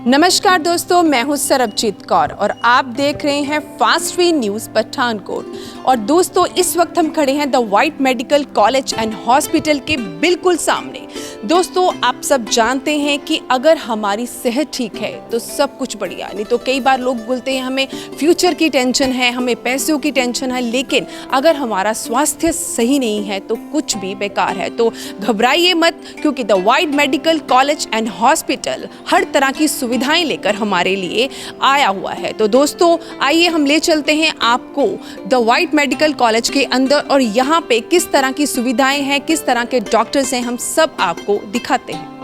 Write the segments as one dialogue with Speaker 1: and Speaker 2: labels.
Speaker 1: नमस्कार दोस्तों, मैं हूं सरबजीत कौर और आप देख रहे हैं फास्ट वे न्यूज़ पठानकोट। और दोस्तों, इस वक्त हम खड़े हैं the white medical college and hospital के बिल्कुल सामने। दोस्तों, आप सब जानते हैं कि अगर हमारी सेहत ठीक है तो सब कुछ बढ़िया, नहीं तो कई बार लोग बोलते हैं हमें फ्यूचर की टेंशन है, हमें पैसों की टेंशन है, लेकिन अगर हमारा स्वास्थ्य सही नहीं है तो कुछ भी बेकार है। तो घबराइए मत, क्योंकि the white medical college and hospital हर तरह की सुविधाएं लेकर हमारे लिए आया हुआ है। तो दोस्तों, आइए हम ले चलते हैं आपको द वाइट मेडिकल कॉलेज के अंदर और यहाँ पे किस तरह की सुविधाएं हैं, किस तरह के डॉक्टर्स हैं, हम सब आपको दिखाते हैं।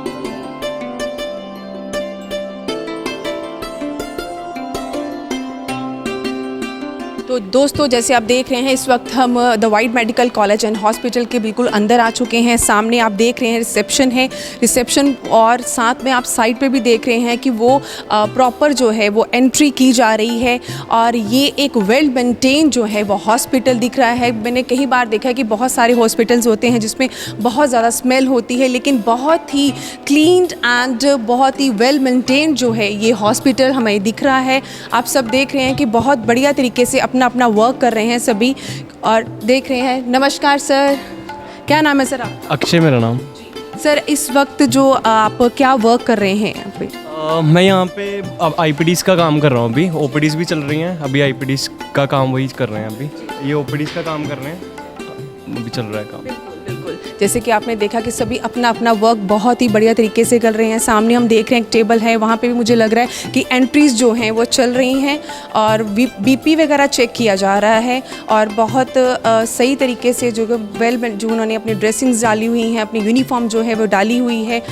Speaker 1: तो दोस्तों, जैसे आप देख रहे हैं इस वक्त हम the white medical college and hospital के बिल्कुल अंदर आ चुके हैं। सामने आप देख रहे हैं रिसेप्शन है, रिसेप्शन और साथ में आप साइड पे भी देख रहे हैं कि वो प्रॉपर जो है वो एंट्री की जा रही है। और ये एक वेल मेंटेन जो है वो हॉस्पिटल दिख रहा है। मैंने कई बार देखा है कि बहुत सारे हॉस्पिटल्स होते हैं जिसमें बहुत ज़्यादा स्मेल होती है, लेकिन बहुत ही क्लीन एंड बहुत ही वेल मेंटेन जो है ये हॉस्पिटल हमें दिख रहा है। आप सब देख रहे हैं कि बहुत बढ़िया तरीके से अपना वर्क कर रहे हैं सभी और देख रहे हैं। नमस्कार सर, क्या नाम है सर आप?
Speaker 2: अक्षय मेरा नाम।
Speaker 1: सर, इस वक्त जो आप क्या वर्क कर रहे हैं यहाँ पे?
Speaker 2: मैं यहाँ पे अब आईपीडीज़ का काम कर रहा हूँ। अभी ओपीडीज़ भी चल रही हैं, अभी आईपीडीज़ का काम वही कर रहे हैं। अभी ये ओपीडीज़ का काम कर रहे हैं, अभी चल रहा है काम।
Speaker 1: बिल्कुल, जैसे कि आपने देखा कि सभी अपना अपना वर्क बहुत ही बढ़िया तरीके से कर रहे हैं। सामने हम देख रहे हैं एक टेबल है, वहाँ पे भी मुझे लग रहा है कि एंट्रीज जो हैं वो चल रही हैं और बीपी वगैरह चेक किया जा रहा है। और बहुत सही तरीके से जो उन्होंने अपनी ड्रेसिंग्स डाली हुई हैं, अपनी यूनिफॉर्म जो है वो डाली हुई है।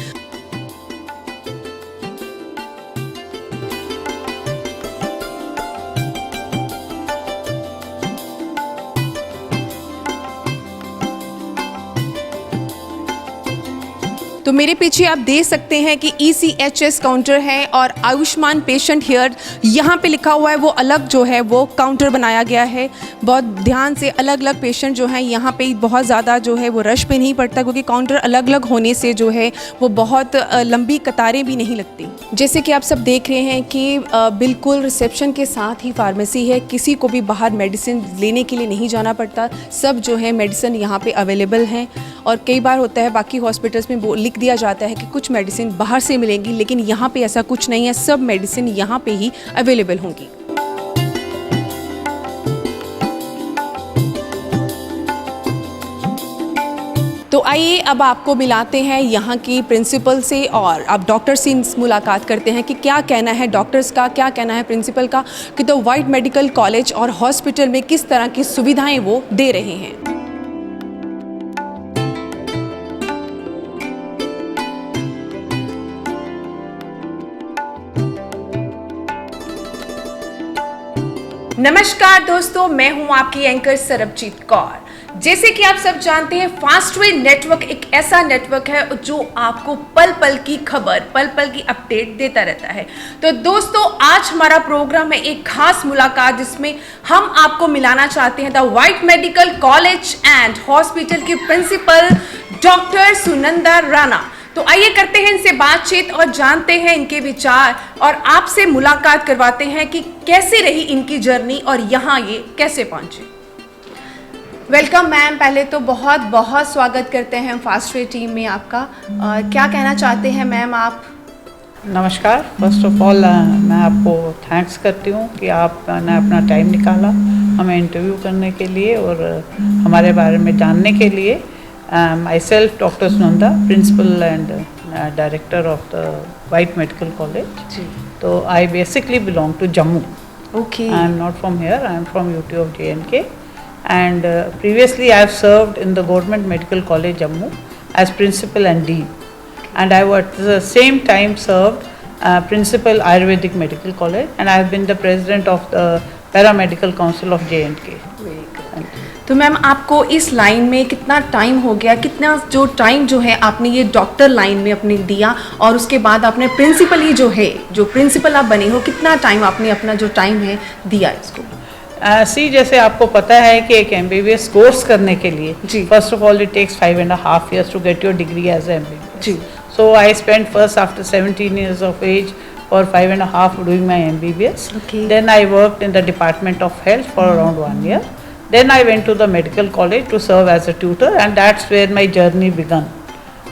Speaker 1: तो मेरे पीछे आप देख सकते हैं कि ECHS काउंटर है और आयुष्मान पेशेंट हियर यहाँ पे लिखा हुआ है, वो अलग जो है वो काउंटर बनाया गया है। बहुत ध्यान से अलग अलग पेशेंट जो हैं यहाँ पे बहुत ज़्यादा जो है वो रश पे नहीं पड़ता, क्योंकि काउंटर अलग अलग होने से जो है वो बहुत लंबी कतारें भी नहीं लगती। जैसे कि आप सब देख रहे हैं कि बिल्कुल रिसेप्शन के साथ ही फार्मेसी है, किसी को भी बाहर मेडिसिन लेने के लिए नहीं जाना पड़ता, सब जो है मेडिसिन यहाँ पे अवेलेबल हैं। और कई बार होता है बाकी हॉस्पिटल्स में लिख दिया जाता है कि कुछ मेडिसिन बाहर से मिलेंगी, लेकिन यहाँ पे ऐसा कुछ नहीं है, सब मेडिसिन यहाँ पे ही अवेलेबल होंगी। तो आइए अब आपको मिलाते हैं यहाँ की प्रिंसिपल से और अब डॉक्टर से मुलाकात करते हैं कि क्या कहना है डॉक्टर्स का, क्या कहना है प्रिंसिपल का, कि तो वाइट मेडिकल कॉलेज और हॉस्पिटल में किस तरह की सुविधाएं वो दे रहे हैं। नमस्कार दोस्तों, मैं हूं आपकी एंकर सरबजीत कौर। जैसे कि आप सब जानते हैं, फास्टवे नेटवर्क एक ऐसा नेटवर्क है जो आपको पल पल की खबर, पल पल की अपडेट देता रहता है। तो दोस्तों, आज हमारा प्रोग्राम है एक खास मुलाकात, जिसमें हम आपको मिलाना चाहते हैं the white medical college and hospital की प्रिंसिपल डॉक्टर सुनंदा राणा। तो आइए करते हैं इनसे बातचीत और जानते हैं इनके विचार और आपसे मुलाकात करवाते हैं कि कैसे रही इनकी जर्नी और यहाँ ये कैसे पहुंचे। वेलकम मैम, पहले तो बहुत बहुत स्वागत करते हैं फास्टवे टीम में आपका। क्या कहना चाहते हैं मैम आप?
Speaker 3: नमस्कार। फर्स्ट ऑफ ऑल मैं आपको थैंक्स करती हूँ कि आपने अपना टाइम निकाला हमें इंटरव्यू करने के लिए और हमारे बारे में जानने के लिए। Myself, Dr. Sunanda, Principal and Director of the White Medical College. So I basically belong to Jammu.
Speaker 1: Okay.
Speaker 3: I am not from here. I am from UT of J&K. And previously I have served in the Government Medical College Jammu as Principal and Dean. And I was at the same time served Principal Ayurvedic Medical College, and I have been the President of the Paramedical Council of J&K.
Speaker 1: Very good. तो ma'am, आपको इस line में कितना time हो गया, कितना जो time जो है आपने ये डॉक्टर लाइन में अपने दिया और उसके बाद आपने प्रिंसिपल ही जो है, जो प्रिंसिपल आप बने हो, कितना टाइम आपने अपना जो टाइम है दिया इसको?
Speaker 3: जैसे आपको पता है कि एक MBBS कोर्स करने के लिए first of all it takes 5.5 years to get your degree as MBBS.
Speaker 1: जी.
Speaker 3: So I spent first after 17 years of age for 5.5 doing my MBBS.
Speaker 1: Okay.
Speaker 3: Then I worked in the Department of Health for around 1 year. Then I went to the medical college to serve as a tutor, and that's where my journey began.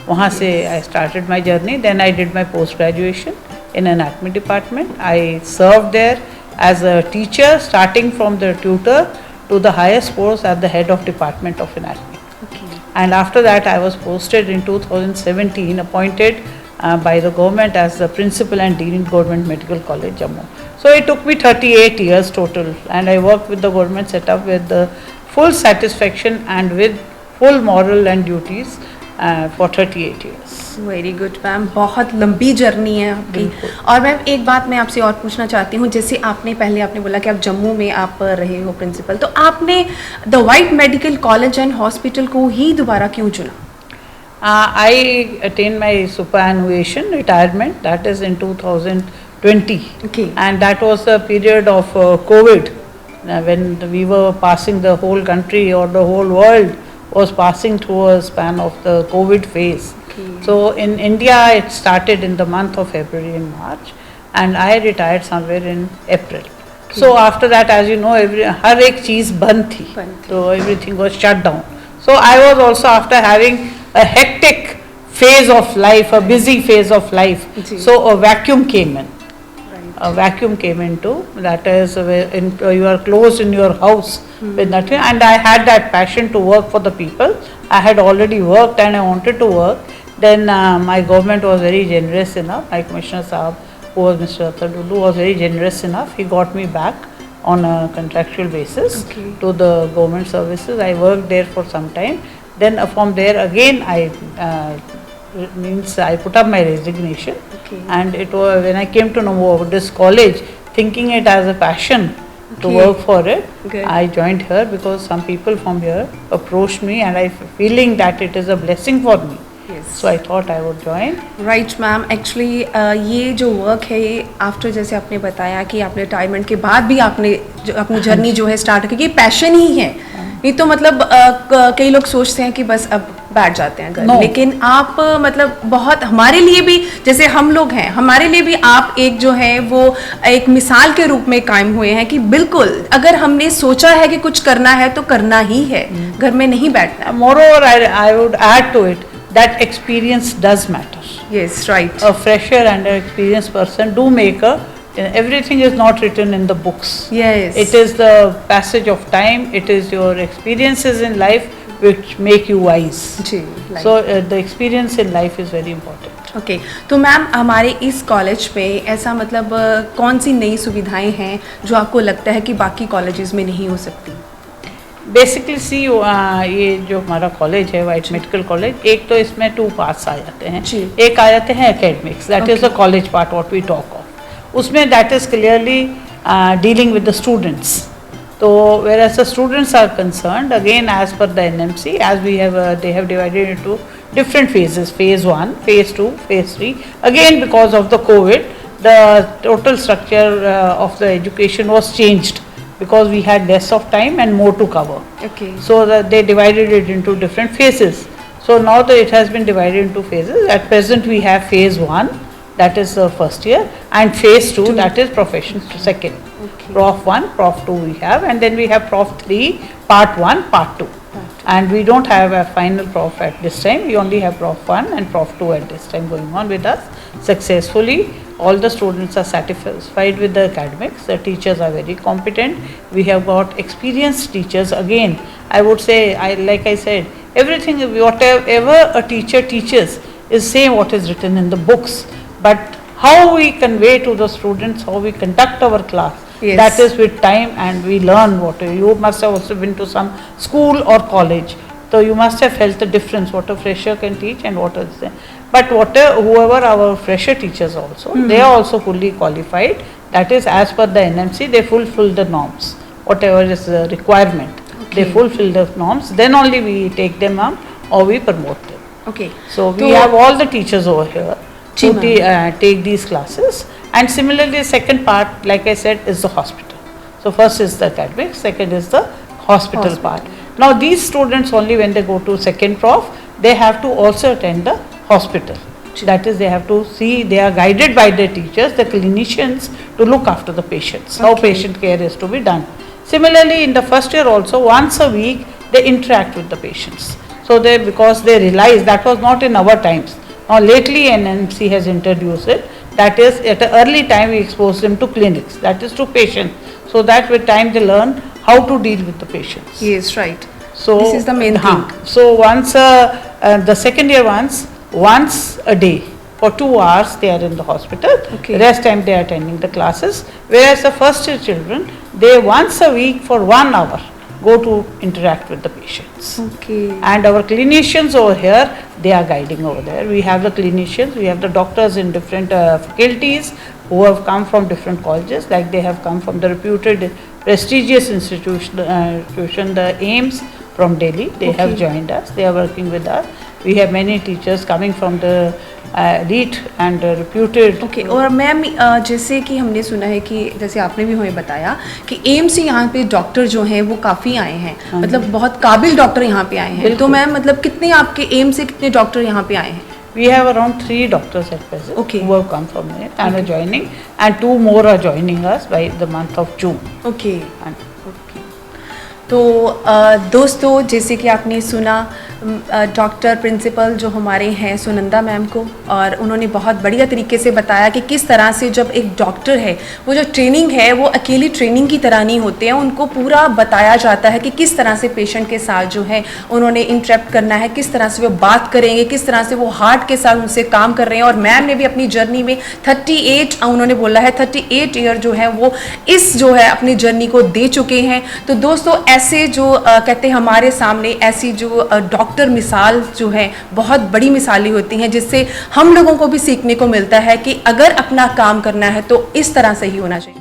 Speaker 3: वहाँ से I started my journey. Then I did my post graduation in anatomy department. I served there as a teacher, starting from the tutor to the highest post at the head of department of anatomy.
Speaker 1: Okay.
Speaker 3: And after that I was posted in 2017, appointed by the government as the principal and dean in Government Medical College, Jammu. So it took me 38 years total, and I worked with the government setup with the full satisfaction and with full moral and duties for 38 years.
Speaker 1: Very good ma'am, बहुत लंबी journey है आपकी। और ma'am एक बात मैं आपसे और पूछना चाहती हूँ, जैसे आपने बोला कि आप जम्मू में आप रहे हो प्रिंसिपल, तो आपने the white medical college and hospital को ही दोबारा क्यों चुना?
Speaker 3: I attained my superannuation retirement, that is in 2020.
Speaker 1: Okay.
Speaker 3: And that was the period of COVID, when we were passing, the whole country or the whole world was passing through a span of the COVID phase.
Speaker 1: Okay.
Speaker 3: So in India it started in the month of February and March, and I retired somewhere in April. So after that, as you know, हर एक चीज़ बंद थी, so everything was shut down. So I was also, after having a hectic phase of life, a busy phase of life, so a vacuum came in. A vacuum came into, that is, you are closed in your house with nothing, and I had that passion to work for the people. I had already worked and I wanted to work. Then my government was very generous enough, my Commissioner Sahab, who was Mr. Athar Dulu, was very generous enough. He got me back on a contractual basis to the government services. I worked there for some time. Then from there again I put up my resignation. And it was when I came to know about this college, thinking it as a passion to work for it, I joined here because some people from here approached me, and I feeling that it is a blessing for me. So I thought I would join.
Speaker 1: Right ma'am, actually ये जो work है, ये after, जैसे आपने बताया कि आपने retirement के बाद भी आपने अपनी जर्नी जो है स्टार्ट की, पैशन ही है। ये तो मतलब कई लोग सोचते हैं कि बस अब बैठ जाते हैं घर, लेकिन आप मतलब बहुत, हमारे लिए भी, जैसे हम लोग हैं, हमारे लिए भी आप एक जो है वो एक मिसाल के रूप में कायम हुए हैं कि बिल्कुल अगर हमने सोचा है कि कुछ करना है तो करना ही है, घर में नहीं बैठना।
Speaker 3: Moreover, I would add to it that experience does matter.
Speaker 1: Yes, right.
Speaker 3: A fresher and an experienced person do make a, everything is not written in the books.
Speaker 1: Yes.
Speaker 3: It is the passage of time, it is your experiences in life which make you wise.
Speaker 1: जी,
Speaker 3: So the experience in life is very important.
Speaker 1: Okay, तो ma'am हमारे इस college में ऐसा मतलब कौन सी नई सुविधाएं हैं जो आपको लगता है कि बाकी कॉलेजेस में नहीं हो सकती?
Speaker 3: बेसिकली सी ये जो हमारा कॉलेज है, वाइट मेडिकल कॉलेज, एक तो इसमें 2 पार्ट्स आ जाते हैं। एक आ जाते हैं academics, that is the college part what we talk of. उसमें that is clearly dealing with the students. तो whereas the students are concerned, again as per the NMC, as we have they have divided into different phases, phase 1, phase 2, phase 3. Again, because of the COVID, the total structure of the education was changed, because we had less of time and more to cover.
Speaker 1: Okay.
Speaker 3: So they divided it into different phases. So now that it has been divided into phases, at present we have phase 1, that is the first year, and phase 2, that is profession second. Okay. Prof 1, Prof 2 we have, and then we have Prof 3, Part 1, Part 2. And we don't have a final Prof at this time, we only have Prof 1 and Prof 2 at this time going on with us successfully. All the students are satisfied with the academics, the teachers are very competent, we have got experienced teachers. Again, I would say, like I said, everything, whatever a teacher teaches is same what is written in the books, but how we convey to the students, how we conduct our class, that is with time, and we learn what you must have also been to some school or college, so you must have felt the difference what a fresher can teach and what is there. But whoever our fresher teachers also, they are also fully qualified, that is as per the NMC, they fulfill the norms, whatever is the requirement, they fulfill the norms, then only we take them up or we promote them.
Speaker 1: Okay.
Speaker 3: So we have all the teachers over here to take these classes. And similarly, the second part, like I said, is the hospital. So first is the academic, second is the hospital part. Now these students only, when they go to second prof, they have to also attend the hospital. That is, they have to see, they are guided by their teachers, the clinicians, to look after the patients, how patient care is to be done. Similarly, in the first year also, once a week, they interact with the patients. So they, because they realize that was not in our times. Now lately NMC has introduced it. That is, at an early time we expose them to clinics, that is to patients, so that with time they learn how to deal with the patients.
Speaker 1: Yes, right.
Speaker 3: So
Speaker 1: This is the main thing.
Speaker 3: So once the second year once a day for 2 hours they are in the hospital.
Speaker 1: Okay.
Speaker 3: Rest time they are attending the classes. Whereas the first year children, they once a week for 1 hour go to interact with the patients.
Speaker 1: Okay.
Speaker 3: And our clinicians over here, they are guiding over there. We have the clinicians, we have the doctors in different faculties who have come from different colleges, like they have come from the reputed prestigious institution, the AIMS from Delhi. They have joined us, they are working with us. We have many teachers coming from the elite and reputed.
Speaker 1: Okay और ma'am जैसे कि हमने सुना है कि जैसे आपने भी हमें बताया कि एम्स से यहाँ पे डॉक्टर जो हैं वो काफ़ी आए हैं, मतलब बहुत काबिल डॉक्टर यहाँ पे आए हैं, तो मैम मतलब कितने आपके एम्स से कितने डॉक्टर यहाँ पे आए हैं?
Speaker 3: We have around 3 doctors at present
Speaker 1: Okay.
Speaker 3: who have come from it and are joining, and 2 more are joining us by the month of June.
Speaker 1: Okay
Speaker 3: And
Speaker 1: तो दोस्तों जैसे कि आपने सुना डॉक्टर प्रिंसिपल जो हमारे हैं सुनंदा मैम को, और उन्होंने बहुत बढ़िया तरीके से बताया कि किस तरह से जब एक डॉक्टर है वो जो ट्रेनिंग है वो अकेली ट्रेनिंग की तरह नहीं होते हैं, उनको पूरा बताया जाता है कि किस तरह से पेशेंट के साथ जो है उन्होंने इंटरेक्ट करना है, किस तरह से वो बात करेंगे, किस तरह से वो हार्ट के साथ उनसे काम कर रहे हैं। और मैम ने भी अपनी जर्नी में 38 उन्होंने बोला है 38 ईयर जो है वो इस जो है अपनी जर्नी को दे चुके हैं। तो दोस्तों ऐसे जो कहते हैं हमारे सामने ऐसी जो डॉक्टर मिसाल जो है बहुत बड़ी मिसालें होती हैं, जिससे हम लोगों को भी सीखने को मिलता है कि अगर अपना काम करना है तो इस तरह से ही होना चाहिए।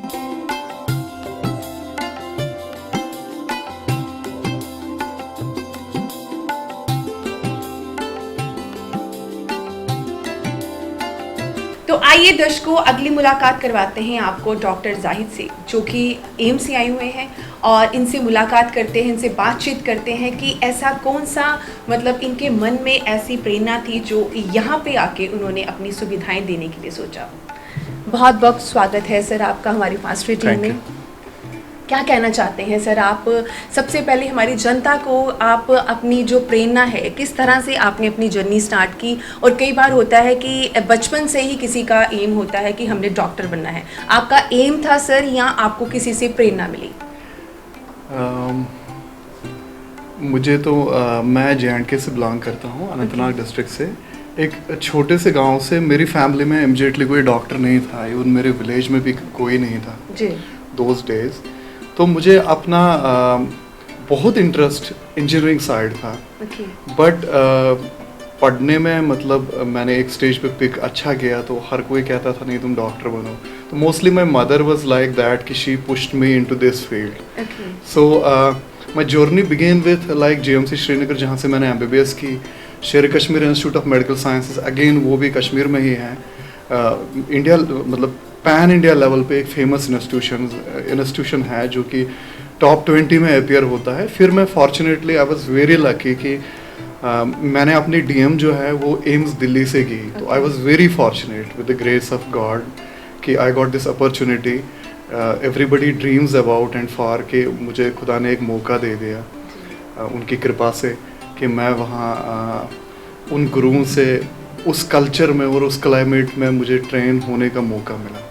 Speaker 1: तो आइए दर्शकों अगली मुलाकात करवाते हैं आपको डॉक्टर जाहिद से, जो कि एम्स से आए हुए हैं, और इनसे मुलाकात करते हैं, इनसे बातचीत करते हैं कि ऐसा कौन सा मतलब इनके मन में ऐसी प्रेरणा थी जो यहाँ पे आके उन्होंने अपनी सुविधाएं देने के लिए सोचा। बहुत बहुत स्वागत है सर आपका हमारी फास्ट वे टीम में। क्या कहना चाहते हैं सर आप? सबसे पहले हमारी जनता को आप अपनी जो प्रेरणा है किस तरह से आपने अपनी जर्नी स्टार्ट की, और कई बार होता है कि बचपन से ही किसी का एम होता है कि हमने डॉक्टर बनना है, आपका एम था सर या आपको किसी से प्रेरणा मिली?
Speaker 4: मुझे तो मैं JNK से बिलोंग करता हूँ, अनंतनाग डिस्ट्रिक्ट से। एक छोटे से गांव से मेरी फैमिली में इमीडिएटली कोई डॉक्टर नहीं था, इवन मेरे विलेज में भी कोई नहीं था
Speaker 1: जी
Speaker 4: दोज डेज। तो मुझे अपना बहुत इंटरेस्ट इंजीनियरिंग साइड था, बट पढ़ने में मतलब मैंने एक स्टेज पे पिक अच्छा किया तो हर कोई कहता था नहीं तुम डॉक्टर बनो। तो mostly my mother was like that कि she pushed me into this field. So my journey began with like JMC Srinagar, जहाँ से मैंने MBBS की। Sher Kashmir institute of medical sciences, again वो भी कश्मीर में ही है। इंडिया मतलब पैन इंडिया लेवल पे एक फेमस इंस्टीट्यूशन है जो कि टॉप 20 में अपीयर होता है। फिर मैं fortunately I was very lucky कि मैंने अपनी DM जो है वो एम्स दिल्ली से की। तो I was very fortunate with the grace of God कि I got this opportunity everybody dreams about and for, कि मुझे खुदा ने एक मौका दे दिया उनकी कृपा से कि मैं वहाँ उन गुरुओं से उस कल्चर में और उस क्लाइमेट में मुझे ट्रेन होने का मौका मिला।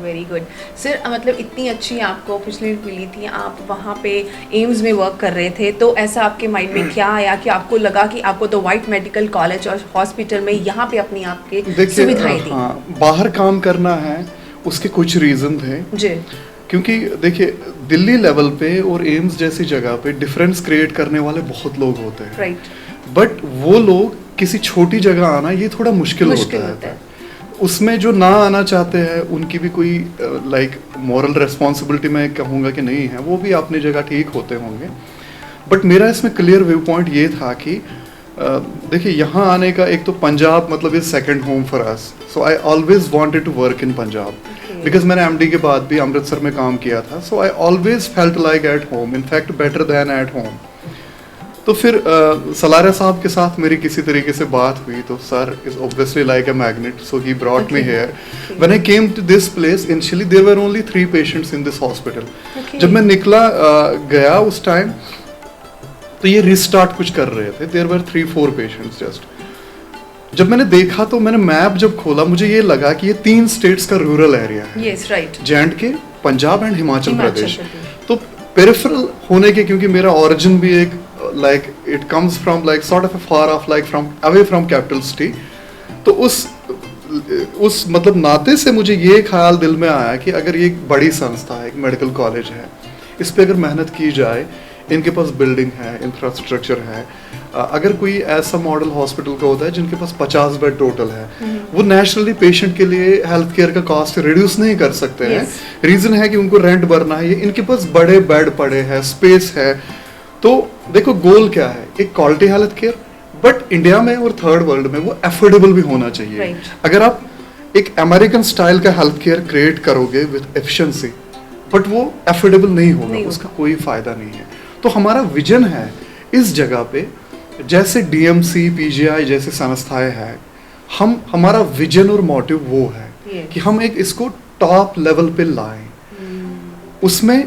Speaker 1: वेरी गुड सर, मतलब इतनी अच्छी आपको अपॉर्चुनिटी मिली थी, आप वहाँ पे एम्स में वर्क कर रहे थे, तो ऐसा आपके माइंड में क्या आया कि आपको लगा कि आपको तो वाइट मेडिकल कॉलेज और हॉस्पिटल में यहाँ पे अपनी आपके सुविधाएं दी?
Speaker 4: हाँ, बाहर काम करना है उसके कुछ रीज़न थे
Speaker 1: जी,
Speaker 4: क्योंकि देखिए दिल्ली लेवल पे और एम्स जैसी जगह पे डिफरेंस क्रिएट करने वाले बहुत लोग होते हैं,
Speaker 1: राइट,
Speaker 4: बट वो लोग किसी छोटी जगह आना ये थोड़ा मुश्किल होता है। उसमें जो ना आना चाहते हैं उनकी भी कोई लाइक मॉरल रेस्पॉन्सिबिलिटी मैं कहूँगा कि नहीं है, वो भी अपनी जगह ठीक होते होंगे। बट मेरा इसमें क्लियर व्यू पॉइंट ये था कि देखिए यहाँ आने का एक तो पंजाब मतलब is second home for us, so I always wanted to work in Punjab because मैंने MD के बाद भी अमृतसर में काम किया था। So I always felt like at home, in fact better than at home. तो फिर सलारा साहब के साथ मेरी किसी तरीके से बात हुई, तो sir is obviously like a magnet, so he brought me here. When I came to this place, initially there were only 3 patients in this hospital. जब मैं निकला गया उस टाइम, तो ये रिस्टार्ट कुछ कर रहे थे. There were 3-4 patients just. जब मैंने देखा तो मैंने मैप जब खोला, मुझे ये लगा कि ये 3 स्टेट्स का रूरल एरिया है.
Speaker 1: Yes, right.
Speaker 4: J&K, Punjab and Himachal Pradesh. तो पेरिफेरल होने के, क्योंकि मेरा ओरिजिन भी एक like it comes from like sort of a far off, like from away from capital city, तो उस मतलब नाते से मुझे ये ख्याल दिल में आया कि अगर ये एक बड़ी संस्था है, एक मेडिकल कॉलेज है, इस पे अगर मेहनत की जाए, इनके पास बिल्डिंग है, इंफ्रास्ट्रक्चर है, अगर कोई ऐसा मॉडल हॉस्पिटल का होता है जिनके पास 50 बेड टोटल है, वो नेचुरली पेशेंट के लिए हेल्थ केयर का कॉस्ट रिड्यूस नहीं कर सकते हैं. रीजन है कि उनको रेंट भरना है. इनके पास बड़े बेड पड़े हैं, स्पेस है. तो देखो गोल क्या है, एक quality health care, but India में और थर्ड वर्ल्ड में वो एफोर्डेबल भी होना चाहिए. अगर आप एक अमेरिकन स्टाइल का हेल्थ केयर क्रिएट करोगे विद एफिशिएंसी, बट वो एफोर्डेबल नहीं होगा, उसका कोई फायदा नहीं है. तो हमारा विजन है इस जगह पे, जैसे डीएमसी, पीजीआई जैसे संस्थाएं हैं, हमारा विजन और मोटिव वो है कि हम एक इसको टॉप लेवल पे लाएं. उसमें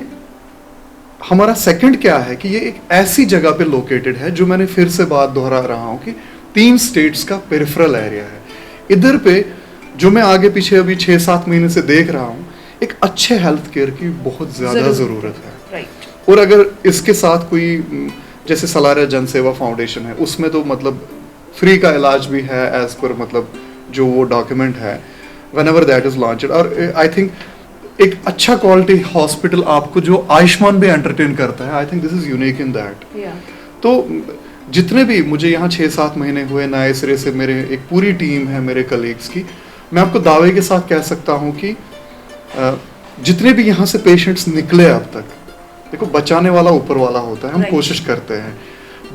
Speaker 4: हमारा सेकंड क्या है कि ये एक ऐसी जगह पे लोकेटेड है, जो मैंने फिर से बात दोहरा रहा हूँ कि 3 स्टेट्स का पेरिफेरल एरिया है. इधर पे जो मैं आगे पीछे अभी 6-7 महीने से देख रहा हूँ, एक अच्छे हेल्थ केयर की बहुत ज्यादा जरूरत है. और अगर इसके साथ कोई जैसे सलारा जन सेवा फाउंडेशन है, उसमें तो मतलब फ्री का इलाज भी है एज पर मतलब जो वो डॉक्यूमेंट है, व्हेनेवर दैट इज लॉन्च्ड. और आई थिंक एक अच्छा क्वालिटी हॉस्पिटल आपको जो आयुष्मान भी एंटरटेन करता है, I think this is unique in that. तो जितने भी मुझे यहाँ 6-7 महीने हुए, नए सिरे से मेरे एक पूरी टीम है मेरे कलीग्स की, मैं आपको दावे के साथ कह सकता हूँ कि जितने भी यहाँ से पेशेंट्स निकले अब तक, देखो बचाने वाला ऊपर वाला होता है, हम कोशिश करते हैं,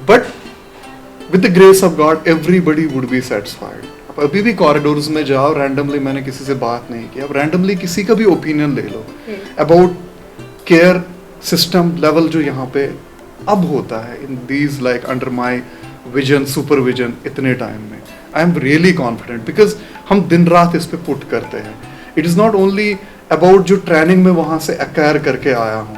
Speaker 4: but with the grace of God everybody would be satisfied. अभी भी कॉरिडोर्स में जाओ, रैंडमली, मैंने किसी से बात नहीं की, अब रैंडमली किसी का भी ओपिनियन ले लो अबाउट केयर सिस्टम लेवल जो यहाँ पे अब होता है in these like under my vision, supervision, इतने टाइम में, I am really confident, because हम दिन रात इस पे पुट करते हैं. It is not only about जो ट्रेनिंग में वहाँ से एक्वायर करके आया हूँ.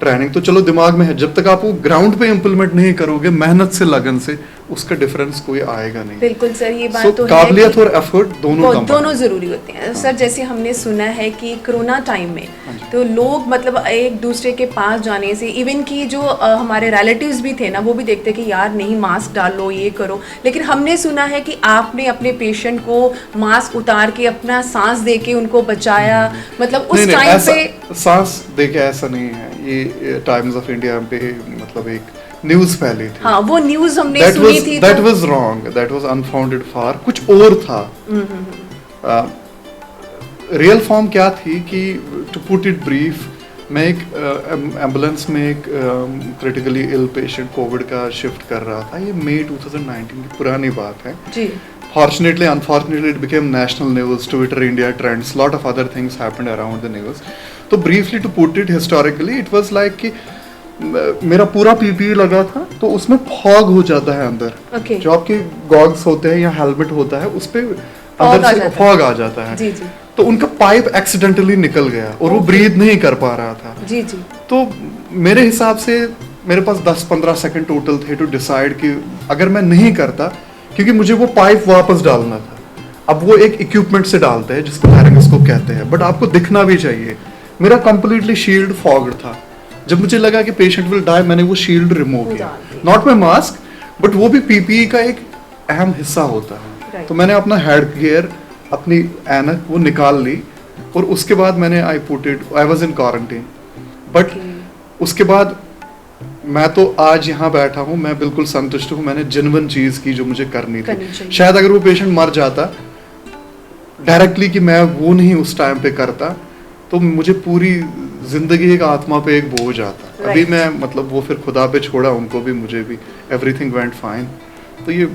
Speaker 4: ट्रेनिंग तो चलो दिमाग में है, जब तक आप वो ग्राउंड पे इम्प्लीमेंट नहीं करोगे मेहनत से, लगन से, उसका डिफरेंस कोई आएगा नहीं.
Speaker 1: बिल्कुल सर, ये बात तो
Speaker 4: काबिलियत और एफर्ट दोनों
Speaker 1: जरूरी होते हैं. सर जैसे हमने सुना है कि कोरोना टाइम में तो लोग मतलब एक दूसरे के पास जाने से, इवन कि जो हमारे रिलेटिव्स भी थे ना, वो भी देखते कि यार नहीं मास्क डालो, ये करो, लेकिन हमने सुना है कि आपने अपने पेशेंट को मास्क उतार के अपना सांस दे के उनको बचाया. मतलब उस टाइम पे
Speaker 4: सांस दे के ऐसा नहीं है. ये टाइम्स ऑफ इंडिया पे मतलब एक न्यूज फैली थी.
Speaker 1: हाँ, वो न्यूज हमने सुनी थी.
Speaker 4: That was wrong, that was unfounded far, कुछ और था. रियल फॉर्म क्या थी कि टू पुट इट ब्रीफ, मैं एक एम्बुलेंस में एक क्रिटिकली इल पेशेंट कोविड का शिफ्ट कर रहा था. ये मई 2019 की पुरानी बात है जी. Fortunately, unfortunately, it became national news, Twitter, India trends, lot of other things happened around the news. तो briefly to put it historically, it was like कि मेरा पूरा पीपीई लगा था, तो उसमें फॉग हो जाता है अंदर. okay. जो आपके गॉगल्स होते हैं या हेलमेट होता है, उस पे अंदर से फॉग आ जाता है. जी जी. तो उनका पाइप एक्सीडेंटली निकल गया और वो ब्रीथ नहीं कर पा रहा था. जी जी. तो मेरे हिसाब से मेरे पास 10-15 सेकंड टोटल थे टू डिसाइड कि अगर मैं नहीं करता, क्योंकि मुझे वो पाइप वापस डालना था. अब वो एक इक्विपमेंट से डालते हैं जिसको लैरिंगोस्कोप कहते हैं, बट आपको दिखना भी चाहिए. मेरा कंप्लीटली शील्ड फॉग्ड था. जब मुझे लगा कि पेशेंट विल डाई, मैंने वो शील्ड रिमूव किया. नॉट माय मास्क, बट वो भी पीपीई का एक अहम हिस्सा होता है. तो मैंने अपना हेड गियर, अपनी ऐनक वो निकाल ली, और उसके बाद मैंने I put it, I was in quarantine. But उसके बाद मैं तो आज यहाँ बैठा हूँ, मैं बिल्कुल संतुष्ट हूँ. मैंने जेन्युइन चीज की जो मुझे करनी थी. शायद अगर वो पेशेंट मर जाता डायरेक्टली, कि मैं वो नहीं उस टाइम पे करता, तो मुझे पूरी जिंदगी एक आत्मा पे एक बोझ आता. अभी मैं मतलब वो फिर खुदा पे छोड़ा, उनको भी मुझे भी, एवरीथिंग वेंट फाइन. तो ये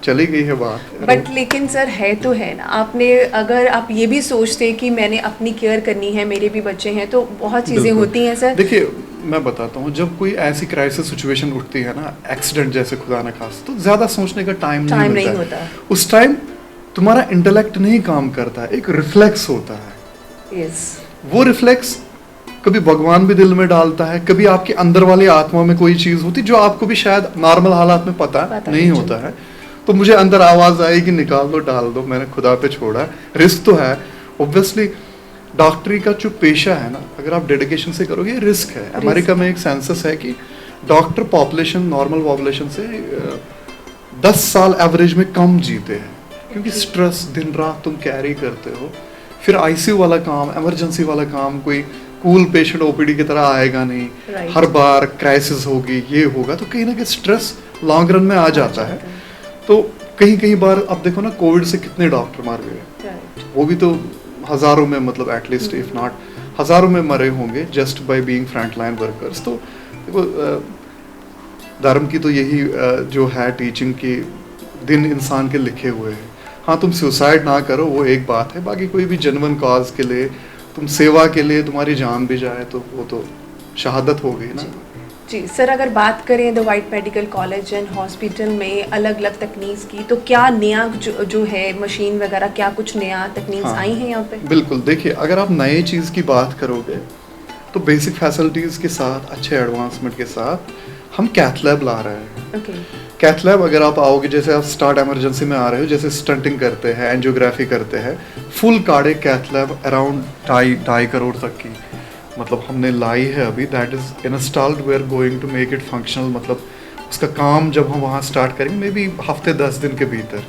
Speaker 4: चली गई है बात।
Speaker 1: बट लेकिन सर है तो है ना, आपने अगर आप ये भी सोचते कि मैंने अपनी केयर करनी है, मेरे भी बच्चे हैं, तो बहुत चीज़ें
Speaker 4: बिल्कुल।
Speaker 1: होती हैं सर।
Speaker 4: देखिए मैं बताता हूँ, जब कोई ऐसी क्राइसिस सिचुएशन उठती है ना, एक्सीडेंट जैसे खुदा न खास्ता, तो ज़्यादा सोचने का टाइम नहीं
Speaker 1: नहीं
Speaker 4: मिलता है।
Speaker 1: होता।
Speaker 4: उस टाइम तुम्हारा इंटेलेक्ट नहीं काम करता है, एक रिफ्लेक्स होता है।
Speaker 1: यस।
Speaker 4: वो रिफ्लेक्स कभी भगवान भी दिल में डालता है, कभी आपके अंदर वाली आत्मा में कोई चीज़ होती जो आपको भी शायद नॉर्मल हालात में पता नहीं होता है। तो मुझे अंदर आवाज़ आई कि निकाल दो, डाल दो, मैंने खुदा पे छोड़ा। रिस्क तो है ऑब्वियसली, डॉक्टरी का जो पेशा है ना, अगर आप डेडिकेशन से करोगे, रिस्क है। अमेरिका में एक सेंसस है कि डॉक्टर पॉपुलेशन नॉर्मल पॉपुलेशन से 10 साल एवरेज में कम जीते हैं, क्योंकि स्ट्रेस दिन रात तुम कैरी करते हो। फिर आईसीयू वाला काम, इमरजेंसी वाला काम, कोई कूल पेशेंट ओपीडी की तरह आएगा नहीं। हर बार क्राइसिस होगी, ये होगा, तो कहीं ना कहीं स्ट्रेस लॉन्ग रन में आ जाता है। तो कहीं कहीं बार अब देखो ना, कोविड से कितने डॉक्टर मार गए, वो भी तो हजारों में, मतलब एटलीस्ट इफ नॉट हजारों में मरे होंगे just by being front line workers. तो देखो धर्म की तो यही जो है टीचिंग की दिन इंसान के लिखे हुए हैं। हाँ, तुम सुसाइड ना करो, वो एक बात है, बाकी कोई भी जेन्युइन कॉज के लिए, तुम सेवा के लिए तुम्हारी जान भी जाए तो वो तो शहादत हो गई ना।
Speaker 1: जी सर, अगर बात करें the white medical college and hospital में अलग अलग तकनीक की, तो क्या नया जो है मशीन वगैरह, क्या कुछ नया तकनीक आई हैं यहाँ पे?
Speaker 4: बिल्कुल, देखिए अगर आप नई चीज़ की बात करोगे तो बेसिक फैसिलिटीज़ के साथ, अच्छे एडवांसमेंट के साथ हम कैथ लैब ला रहे हैं। कैथ लैब अगर आप आओगे, जैसे आप स्टार्ट इमरजेंसी में आ रहे हो, जैसे स्टंटिंग करते हैं, एंजियोग्राफी करते हैं, full cardiac cath lab around 2.5 crore तक की मतलब हमने लाई है अभी। That is installed, we are going to make it functional. मतलब उसका काम जब हम वहाँ स्टार्ट करेंगे, मे बी हफ्ते 10 दिन के भीतर,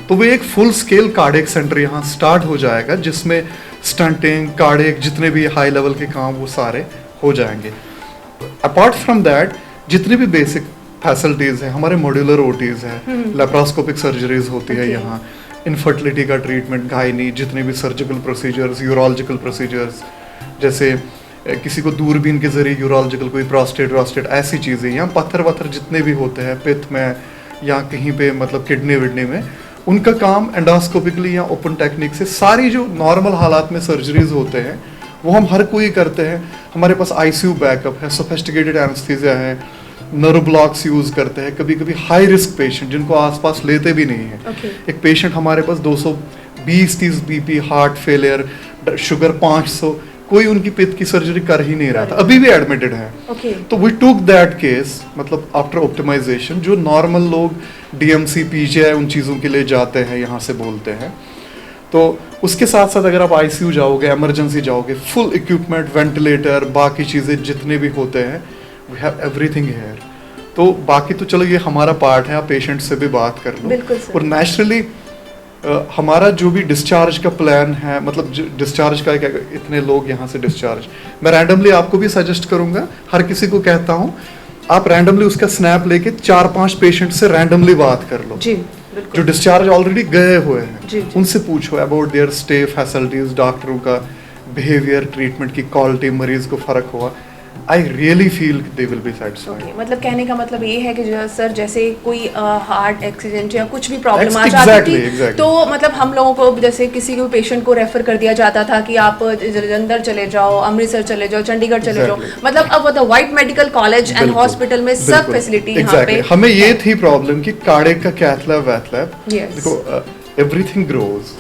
Speaker 4: तो वो एक फुल स्केल कार्डियक सेंटर यहाँ स्टार्ट हो जाएगा, जिसमें स्टंटिंग, कार्डियक, जितने भी हाई लेवल के काम वो सारे हो जाएंगे। अपार्ट फ्रॉम दैट जितनी भी बेसिक फैसिलिटीज़ हैं, हमारे मॉड्यूलर ओटीज़ हैं, लेप्रोस्कोपिक सर्जरीज होती है यहाँ, इनफर्टिलिटी का ट्रीटमेंट, गायनी, जितने भी सर्जिकल प्रोसीजर्स, यूरोलॉजिकल प्रोसीजर्स, जैसे किसी को दूरबीन के जरिए यूरोलॉजिकल, कोई प्रोस्टेट ऐसी चीज़ें, यहाँ पत्थर वत्थर जितने भी होते हैं पित्त में या कहीं पे मतलब किडनी विडनी में, उनका काम एंडोस्कोपिकली या ओपन टेक्निक से, सारी जो नॉर्मल हालात में सर्जरीज होते हैं वो हम हर कोई करते हैं। हमारे पास आईसीयू बैकअप है, सोफिस्टिकेटेड एनेस्थीसिया है, नर्व ब्लॉक्स यूज़ करते हैं। कभी कभी हाई रिस्क पेशेंट जिनको आसपास लेते भी नहीं है, एक पेशेंट हमारे पास 220-30 बीपी, हार्ट फेलियर, शुगर 500, कोई उनकी पित्त की सर्जरी कर ही नहीं रहा था, अभी भी एडमिटेड है। तो वी टुक दैट केस, मतलब आफ्टर ऑप्टिमाइजेशन, जो नॉर्मल लोग डीएमसी, पीजीआई उन चीज़ों के लिए जाते हैं, यहाँ से बोलते हैं। तो उसके साथ साथ अगर आप आईसीयू जाओगे, इमरजेंसी जाओगे, फुल इक्विपमेंट, वेंटिलेटर, बाकी चीज़ें जितने भी होते हैं, वी हैव एवरीथिंग हियर। तो बाकी तो चलो ये हमारा पार्ट है, आप पेशेंट से भी बात कर लो। और नेचुरली हमारा जो भी डिस्चार्ज का प्लान है, मतलब डिस्चार्ज का क्या, इतने लोग यहाँ से डिस्चार्ज, मैं रैंडमली आपको भी सजेस्ट करूँगा, हर किसी को कहता हूँ, आप रैंडमली उसका स्नैप लेके 4-5 पेशेंट से रैंडमली बात कर लो
Speaker 1: जी,
Speaker 4: जो डिस्चार्ज ऑलरेडी गए हुए हैं, उनसे पूछो अबाउट देयर स्टे, फैसिलिटीज, डॉक्टरों का बिहेवियर, ट्रीटमेंट की क्वालिटी, मरीज को फर्क हुआ। I really feel they will be satisfied.
Speaker 1: मतलब कहने का मतलब ये है कि जो सर, जैसे कोई हार्ट एक्सीडेंट या कुछ भी प्रॉब्लम आ जाती थी, तो मतलब हम लोगों को, जैसे किसी को पेशेंट को रेफर कर दिया जाता था कि आप जलंधर चले जाओ, अमृतसर चले जाओ, चंडीगढ़ चले जाओ, मतलब अब the white medical college and hospital में सब फैसिलिटी यहाँ पे।
Speaker 4: हमें ये थी प्रॉब्लम कि कार्डियक का कैथ लैब, वैथ लैब, देखो everything grows,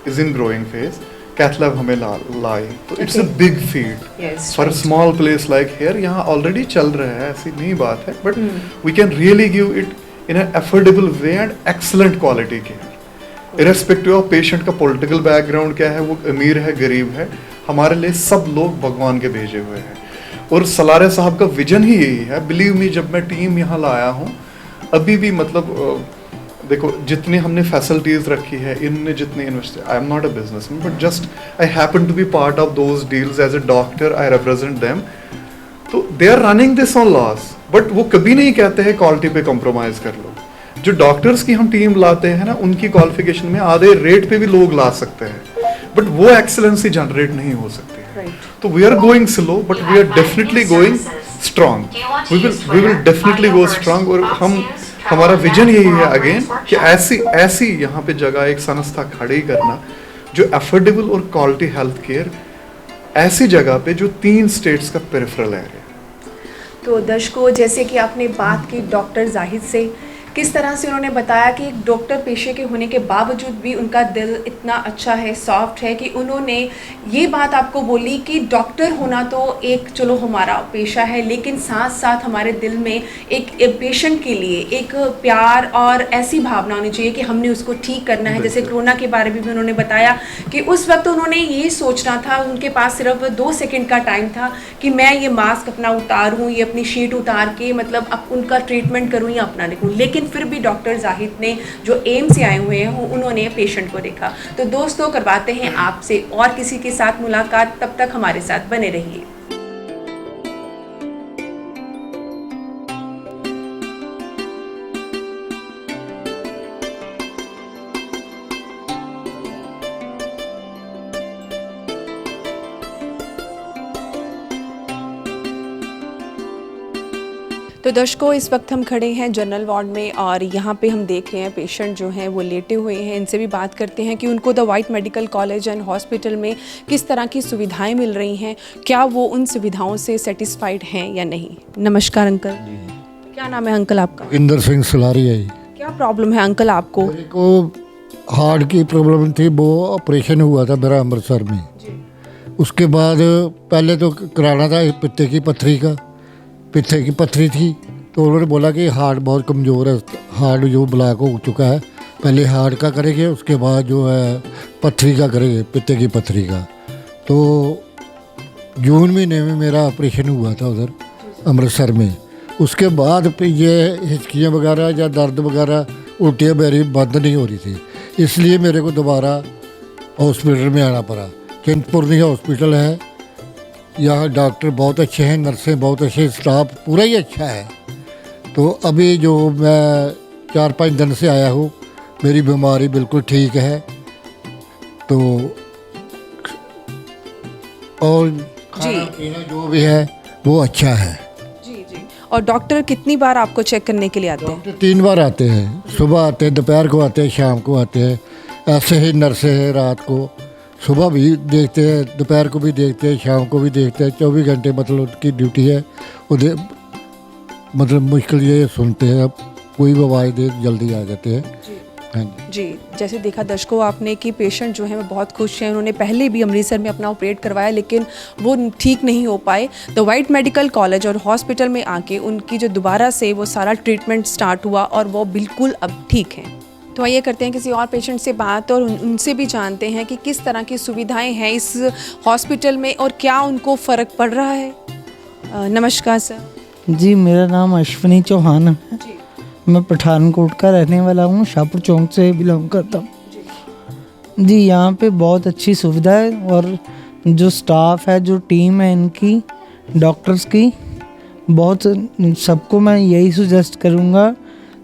Speaker 4: is in growing phase. Cath lab हमें लाई, तो it's a big field for a small place like here. यहाँ ऑलरेडी चल रहा है, ऐसी नहीं बात है, but we can really give it in an affordable way and excellent quality care, irrespective of patient का पॉलिटिकल बैकग्राउंड क्या है, वो अमीर है, गरीब है, हमारे लिए सब लोग भगवान के भेजे हुए हैं। और सलारे साहब का विजन ही यही है। बिलीव मी, जब मैं टीम यहाँ लाया हूँ, अभी भी मतलब देखो जितनी हमने फैसिलिटीज रखी है, इनने जितनी invest, I am not a businessman, but just I happen to be part of those deals as a doctor, I represent them. तो they are running this on loss, but वो कभी नहीं कहते हैं क्वालिटी पे कॉम्प्रोमाइज कर लो। जो doctors की हम टीम लाते हैं ना, उनकी क्वालिफिकेशन में आधे रेट पे भी लोग ला सकते हैं, बट वो एक्सेलेंसी जनरेट नहीं हो सकती। तो we are going slow, but we are definitely going strong. We will definitely go strong. और हम हमारा विजन यही है अगेन कि ऐसी यहाँ पे जगह एक संस्था खड़ी करना जो अफोर्डेबल और क्वालिटी हेल्थ केयर ऐसी जगह पे जो 3 स्टेट्स का पेरिफेरल एरिया।
Speaker 1: तो दर्शकों, जैसे कि आपने बात की डॉक्टर जाहिद से, किस तरह से उन्होंने बताया कि एक डॉक्टर पेशे के होने के बावजूद भी उनका दिल इतना अच्छा है, सॉफ्ट है, कि उन्होंने ये बात आपको बोली कि डॉक्टर होना तो एक चलो हमारा पेशा है, लेकिन साथ साथ हमारे दिल में एक पेशेंट के लिए एक प्यार और ऐसी भावना होनी चाहिए कि हमने उसको ठीक करना है। जैसे कोरोना के बारे में भी उन्होंने बताया कि उस वक्त उन्होंने ये सोचना था, उनके पास सिर्फ 2 सेकंड का टाइम था कि मैं ये मास्क अपना उतारूँ, ये अपनी शीट उतार के मतलब अब उनका ट्रीटमेंट करूँ या अपना लिखूँ, लेकिन फिर भी डॉक्टर जाहिद ने जो एम से आए हुए हैं उन्होंने पेशेंट को देखा। तो दोस्तों, करवाते हैं आपसे और किसी के साथ मुलाकात, तब तक हमारे साथ बने रहिए। तो दर्शकों, इस वक्त हम खड़े हैं जनरल वार्ड में और यहाँ पे हम देख रहे हैं पेशेंट जो हैं वो लेटे हुए हैं। इनसे भी बात करते हैं कि उनको the white medical college and hospital में किस तरह की सुविधाएं मिल रही हैं, क्या वो उन सुविधाओं से सेटिस्फाइड हैं या नहीं। नमस्कार अंकल, क्या नाम है अंकल आपका?
Speaker 5: इंदर सिंह सलारी है।
Speaker 1: क्या प्रॉब्लम है अंकल आपको?
Speaker 5: मेरे को हार्ट की प्रॉब्लम थी, वो ऑपरेशन हुआ था मेरा अमृतसर में। उसके बाद पहले तो कराना था पित्ते की पत्थरी थी, तो उन्होंने बोला कि हार्ट बहुत कमज़ोर है, हार्ट जो ब्लॉक हो चुका है, पहले हार्ट का करेंगे, उसके बाद जो है पत्थरी का करेंगे, पित्ते की पत्थरी का। तो जून महीने में मेरा ऑपरेशन हुआ था उधर अमृतसर में। उसके बाद ये हिचकियाँ वगैरह या दर्द वगैरह उल्टियाँ मेरी बंद नहीं हो रही थी, इसलिए मेरे को दोबारा हॉस्पिटल में आना पड़ा। चिंतपूर्णी हॉस्पिटल है, यहाँ डॉक्टर बहुत अच्छे हैं, नर्सें बहुत अच्छे, स्टाफ पूरा ही अच्छा है। तो अभी जो मैं 4-5 दिन से आया हूँ, मेरी बीमारी बिल्कुल ठीक है। तो और खाना पीना जो भी है वो अच्छा है।
Speaker 1: जी जी। और डॉक्टर कितनी बार आपको चेक करने के लिए आते हैं?
Speaker 5: डॉक्टर 3 बार आते हैं, सुबह आते हैं, दोपहर को आते हैं, शाम को आते हैं। ऐसे ही नर्सें हैं, रात को सुबह भी देखते हैं, दोपहर को भी देखते हैं, शाम को भी देखते हैं। 24 घंटे मतलब उनकी ड्यूटी है। उधर मतलब मुश्किल ये सुनते हैं, अब कोई भी आवाज़ दे जल्दी आ जाते हैं। हाँ
Speaker 1: जी। जैसे देखा दर्शकों आपने कि पेशेंट जो है वो बहुत खुश हैं। उन्होंने पहले भी अमृतसर में अपना ऑपरेट करवाया, लेकिन वो ठीक नहीं हो पाए। द वाइट मेडिकल कॉलेज और हॉस्पिटल में आके उनकी जो दोबारा से वो सारा ट्रीटमेंट स्टार्ट हुआ और वो बिल्कुल अब ठीक हैं। तो आइए करते हैं किसी और पेशेंट से बात और उनसे भी जानते हैं कि किस तरह की सुविधाएं हैं इस हॉस्पिटल में और क्या उनको फ़र्क पड़ रहा है। नमस्कार सर।
Speaker 6: जी, मेरा नाम अश्विनी चौहान है। मैं पठानकोट का रहने वाला हूँ, शाहपुर चौक से बिलोंग करता हूँ। जी, यहाँ पे बहुत अच्छी सुविधा है और जो स्टाफ है, जो टीम है इनकी, डॉक्टर्स की, बहुत सबको मैं यही सजेस्ट करूँगा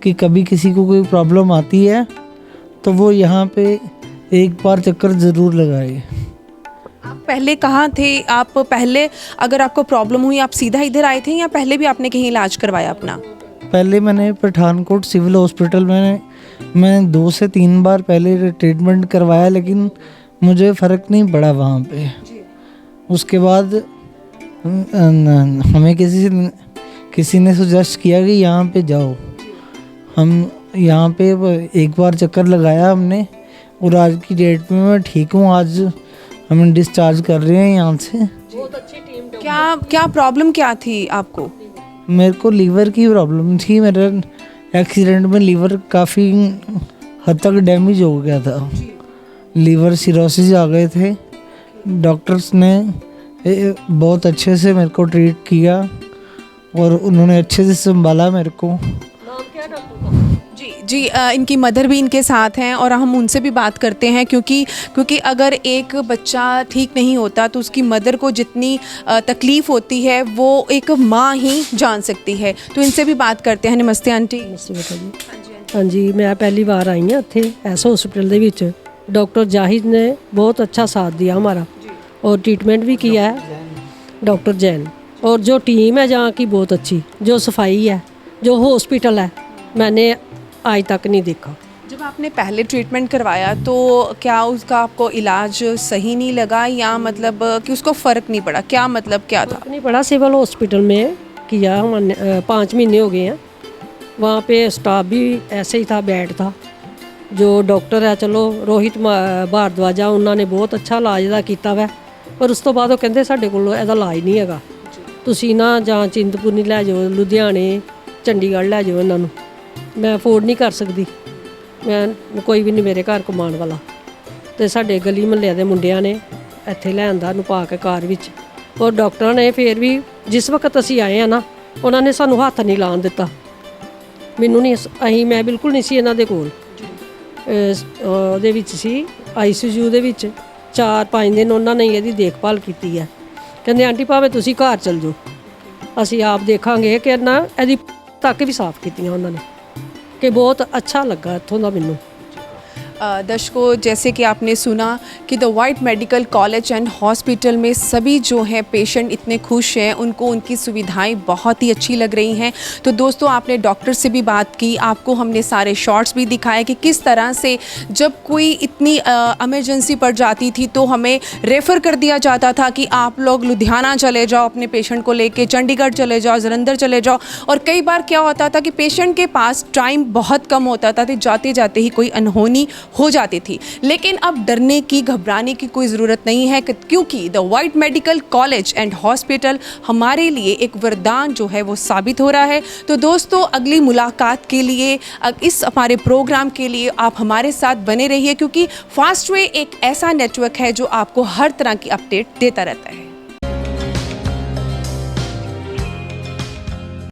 Speaker 6: कि कभी किसी को कोई प्रॉब्लम आती है तो वो यहाँ पे एक बार चक्कर ज़रूर लगाए।
Speaker 1: आप पहले कहाँ थे? आप पहले अगर आपको प्रॉब्लम हुई आप सीधा इधर आए थे या पहले भी आपने कहीं इलाज करवाया अपना?
Speaker 6: पहले मैंने पठानकोट सिविल हॉस्पिटल में मैं 2 से 3 बार पहले ट्रीटमेंट करवाया, लेकिन मुझे फ़र्क नहीं पड़ा वहाँ पे। उसके बाद हमें किसी ने सजेस्ट किया कि यहाँ पे जाओ। हम यहाँ पे एक बार चक्कर लगाया हमने और आज की डेट में मैं ठीक हूँ। आज हमें डिस्चार्ज कर रहे हैं यहाँ से।
Speaker 1: बहुत अच्छी टीम। क्या प्रॉब्लम क्या थी आपको?
Speaker 6: मेरे को लीवर की प्रॉब्लम थी। मेरा एक्सीडेंट में लीवर काफ़ी हद तक डैमेज हो गया था, लीवर सिरोसिस आ गए थे। डॉक्टर्स ने बहुत अच्छे से मेरे को ट्रीट किया और उन्होंने अच्छे से संभाला मेरे को।
Speaker 1: जी, इनकी मदर भी इनके साथ हैं और हम उनसे भी बात करते हैं क्योंकि अगर एक बच्चा ठीक नहीं होता तो उसकी मदर को जितनी तकलीफ़ होती है वो एक माँ ही जान सकती है। तो इनसे भी बात करते हैं। नमस्ते आंटी।
Speaker 7: नमस्ते बेटा जी। हाँ जी, मैं पहली बार आई हाँ इत्थे ऐसा हॉस्पिटल ਦੇ ਵਿੱਚ। डॉक्टर जाहिद ने बहुत अच्छा साथ दिया हमारा और ट्रीटमेंट भी किया है, डॉक्टर जैन। और जो टीम है जहाँ की बहुत अच्छी, जो सफाई है, जो हॉस्पिटल है मैंने आज तक नहीं देखा।
Speaker 1: जब आपने पहले ट्रीटमेंट करवाया तो क्या उसका आपको इलाज सही नहीं लगा या मतलब कि उसको फ़र्क नहीं पड़ा, क्या मतलब क्या था?
Speaker 7: नहीं पड़ा, सिविल हॉस्पिटल में किया हमने, 5 महीने हो गए हैं। वहाँ पे स्टाफ भी ऐसे ही था, बेड था। जो डॉक्टर है चलो रोहित भारद्वाज, उन्होंने बहुत अच्छा इलाज ਦਾ ਕੀਤਾ ਵੈ, ਪਰ ਉਸ ਤੋਂ ਬਾਅਦ ਉਹ ਕਹਿੰਦੇ ਸਾਡੇ ਕੋਲ ਇਹਦਾ ਇਲਾਜ ਨਹੀਂ ਹੈਗਾ, ਤੁਸੀਂ ਨਾ ਜਾਂ ਚਿੰਤਪੁਰਨੀ ਲੈ ਜਾਓ, ਲੁਧਿਆਣੇ ਚੰਡੀਗੜ੍ਹ ਲੈ ਜਾਓ ਇਹਨਾਂ ਨੂੰ। ਮੈਂ ਅਫੋਰਡ ਨਹੀਂ ਕਰ ਸਕਦੀ, ਮੈਂ ਕੋਈ ਵੀ ਨਹੀਂ ਮੇਰੇ ਘਰ ਕਮਾਉਣ ਵਾਲਾ। ਤੇ ਸਾਡੇ ਗਲੀ ਮੁਹੱਲੇ ਦੇ ਮੁੰਡਿਆਂ ਨੇ ਇੱਥੇ ਲਿਆਂਦਾ ਨੂੰ ਪਾ ਕੇ ਕਾਰ ਵਿੱਚ, ਔਰ ਡਾਕਟਰਾਂ ਨੇ ਫਿਰ ਵੀ ਜਿਸ ਵਕਤ ਅਸੀਂ ਆਏ ਆ ਨਾ ਉਹਨਾਂ ਨੇ ਸਾਨੂੰ ਹੱਥ ਨਹੀਂ ਲਾਉਣ ਦਿੱਤਾ। ਮੈਨੂੰ ਨਹੀਂ ਮੈਂ ਬਿਲਕੁਲ ਨਹੀਂ ਸੀ ਇਹਨਾਂ ਦੇ ਕੋਲ, ਉਹਦੇ ਵਿੱਚ ਸੀ ICU ਦੇ ਵਿੱਚ 4-5 ਦਿਨ ਉਹਨਾਂ ਨੇ ਇਹਦੀ ਦੇਖਭਾਲ ਕੀਤੀ ਹੈ। ਕਹਿੰਦੇ ਆਂਟੀ ਭਾਵੇਂ ਤੁਸੀਂ ਘਰ ਚਲ ਜਾਓ, ਅਸੀਂ ਆਪ ਦੇਖਾਂਗੇ ਕਿ ਨਾ ਇਹਦੀ ਤੱਕ ਵੀ ਸਾਫ਼ ਕੀਤੀਆਂ ਉਹਨਾਂ ਨੇ, ਕਿ ਬਹੁਤ ਅੱਛਾ ਲੱਗਾ ਇੱਥੋਂ ਦਾ ਮੈਨੂੰ।
Speaker 1: दर्शकों, जैसे कि आपने सुना कि the white medical college and hospital में सभी जो हैं पेशेंट इतने खुश हैं, उनको उनकी सुविधाएं बहुत ही अच्छी लग रही हैं। तो दोस्तों, आपने डॉक्टर से भी बात की, आपको हमने सारे शॉट्स भी दिखाए कि किस तरह से जब कोई इतनी इमरजेंसी पड़ जाती थी तो हमें रेफ़र कर दिया जाता था कि आप लोग लुधियाना चले जाओ, अपने पेशेंट को लेके चंडीगढ़ चले जाओ, जलंधर चले जाओ। और कई बार क्या होता था कि पेशेंट के पास टाइम बहुत कम होता था, तो जाते जाते ही कोई अनहोनी हो जाती थी। लेकिन अब डरने की, घबराने की कोई ज़रूरत नहीं है, क्योंकि the white medical college and hospital हमारे लिए एक वरदान जो है वो साबित हो रहा है। तो दोस्तों, अगली मुलाकात के लिए, इस हमारे प्रोग्राम के लिए आप हमारे साथ बने रहिए, क्योंकि फास्टवे एक ऐसा नेटवर्क है जो आपको हर तरह की अपडेट देता रहता है।